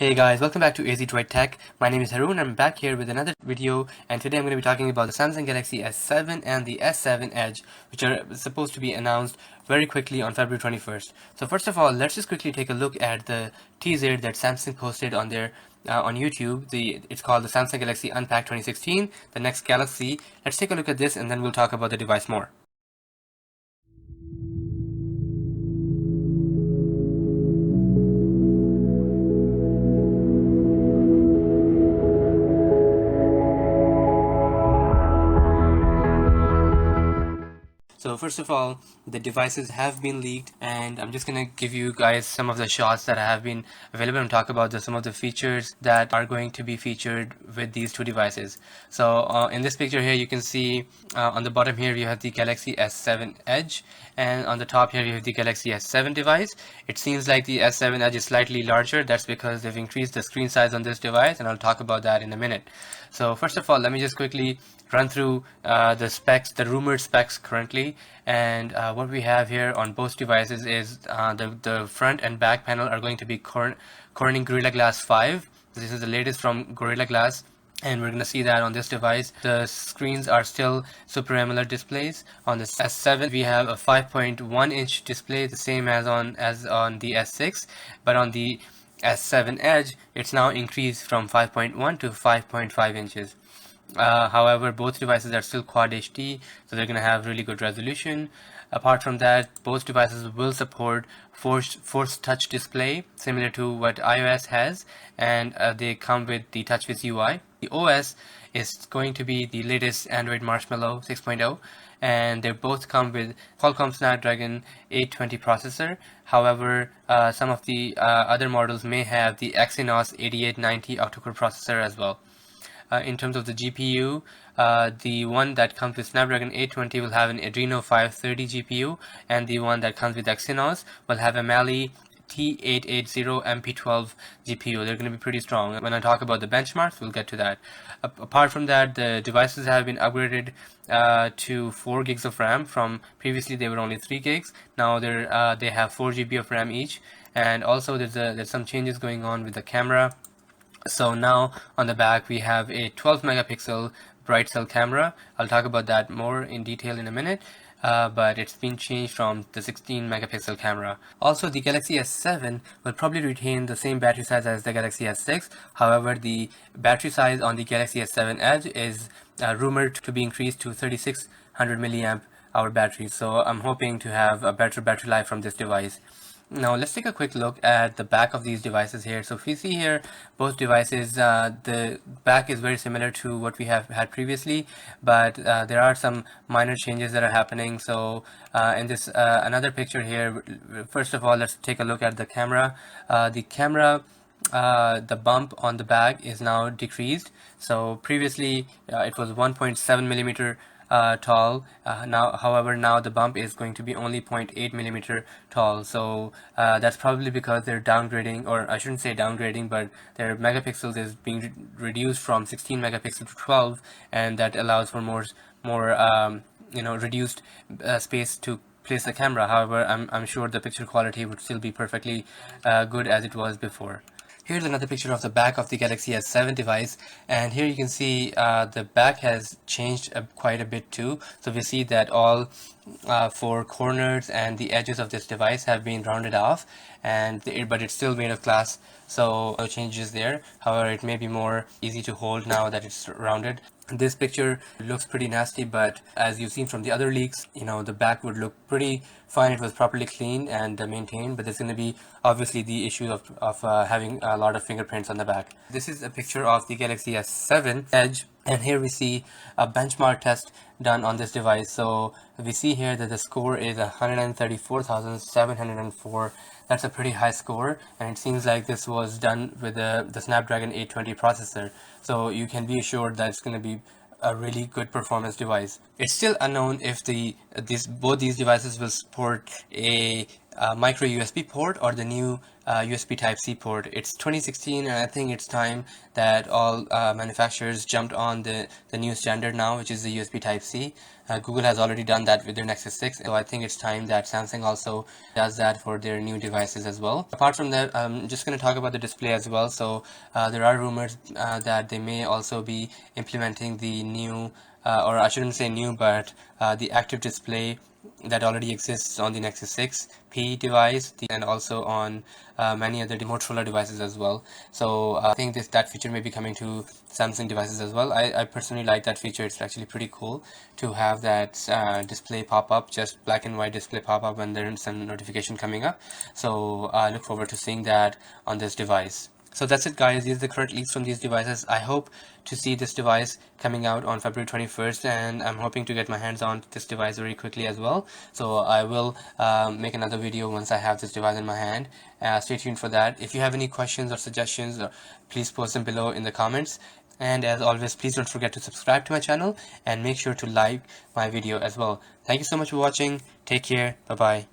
Hey guys, welcome back to AZ Droid Tech. My name is Haroon. I'm back here with another video, and today I'm going to be talking about the Samsung Galaxy S7 and the S7 Edge, which are supposed to be announced very quickly on February 21st. So first of all, let's just quickly take a look at the teaser that Samsung posted on their on YouTube. It's called the Samsung Galaxy Unpacked 2016, the next Galaxy. Let's take a look at this, and then we'll talk about the device more. So first of all, the devices have been leaked, and I'm just gonna give you guys some of the shots that have been available and talk about some of the features that are going to be featured with these two devices. So in this picture here, you can see on the bottom here you have the Galaxy S7 Edge, and on the top here you have the Galaxy S7 device. It seems like the S7 Edge is slightly larger. That's because they've increased the screen size on this device, and I'll talk about that in a minute. So first of all, let me just quickly run through the specs, the rumored specs currently, and what we have here on both devices is the front and back panel are going to be Corning Gorilla Glass 5. This is the latest from Gorilla Glass, and we're going to see that on this device. The screens are still Super AMOLED displays. On the S7 we have a 5.1 inch display, the same as on the S6, but on the S7 Edge it's now increased from 5.1 to 5.5 inches. However, both devices are still Quad HD, so they're going to have really good resolution. Apart from that, both devices will support Force Touch display, similar to what iOS has, and they come with the TouchWiz UI. The OS is going to be the latest Android Marshmallow 6.0, and they both come with Qualcomm Snapdragon 820 processor. However, some of the other models may have the Exynos 8890 octa-core processor as well. In terms of the GPU, the one that comes with Snapdragon 820 will have an Adreno 530 GPU, and the one that comes with Exynos will have a Mali T880 MP12 GPU. They're going to be pretty strong. When I talk about the benchmarks, we'll get to that. Apart from that, the devices have been upgraded to 4 gigs of RAM. From previously they were only 3 gigs. Now they have 4 GB of RAM each, and also there's some changes going on with the camera. So now on the back we have a 12 megapixel bright cell camera. I'll talk about that more in detail in a minute, but it's been changed from the 16 megapixel camera. Also, the Galaxy S7 will probably retain the same battery size as the Galaxy S6. However, the battery size on the Galaxy S7 Edge is rumored to be increased to 3600 milliamp hour battery. So I'm hoping to have a better battery life from this device. Now let's take a quick look at the back of these devices here. So if we see here, both devices, the back is very similar to what we have had previously, but there are some minor changes that are happening. So in this another picture here, first of all, let's take a look at the camera. The bump on the back is now decreased. So previously it was 1.7 millimeter tall. However, the bump is going to be only 0.8 millimeter tall. So that's probably because they're downgrading, or I shouldn't say downgrading, but their megapixels is being reduced from 16 megapixel to 12, and that allows for more reduced space to place the camera. However, I'm sure the picture quality would still be perfectly good as it was before. Here's another picture of the back of the Galaxy S7 device, and here you can see the back has changed quite a bit too. So we see that all 4 corners and the edges of this device have been rounded off, but it's still made of glass, so no changes there. However, it may be more easy to hold now that it's rounded. This picture looks pretty nasty, but as you've seen from the other leaks, the back would look pretty fine. It was properly cleaned and maintained, but there's going to be obviously the issue of having a lot of fingerprints on the back. This is a picture of the Galaxy S7 Edge, and here we see a benchmark test done on this device. So we see here that the score is 134,704. That's a pretty high score, and it seems like this was done with the Snapdragon 820 processor. So you can be assured that it's going to be a really good performance device. It's still unknown if both these devices will support a micro USB port or the new USB Type-C port. It's 2016, and I think it's time that all manufacturers jumped on the new standard now, which is the USB Type-C. Google has already done that with their Nexus 6, so I think it's time that Samsung also does that for their new devices as well. Apart from that, I'm just going to talk about the display as well. So there are rumors that they may also be implementing the new, or I shouldn't say new, but the active display that already exists on the Nexus 6P device, and also on many other Motorola devices as well. So I think that feature may be coming to Samsung devices as well. I personally like that feature. It's actually pretty cool to have that display pop up, just black and white display pop up when there's some notification coming up. So I look forward to seeing that on this device. So that's it, guys. These are the current leaks from these devices. I hope to see this device coming out on February 21st, and I'm hoping to get my hands on this device very quickly as well. So I will make another video once I have this device in my hand. Stay tuned for that. If you have any questions or suggestions, please post them below in the comments. And as always, please don't forget to subscribe to my channel and make sure to like my video as well. Thank you so much for watching. Take care. Bye bye.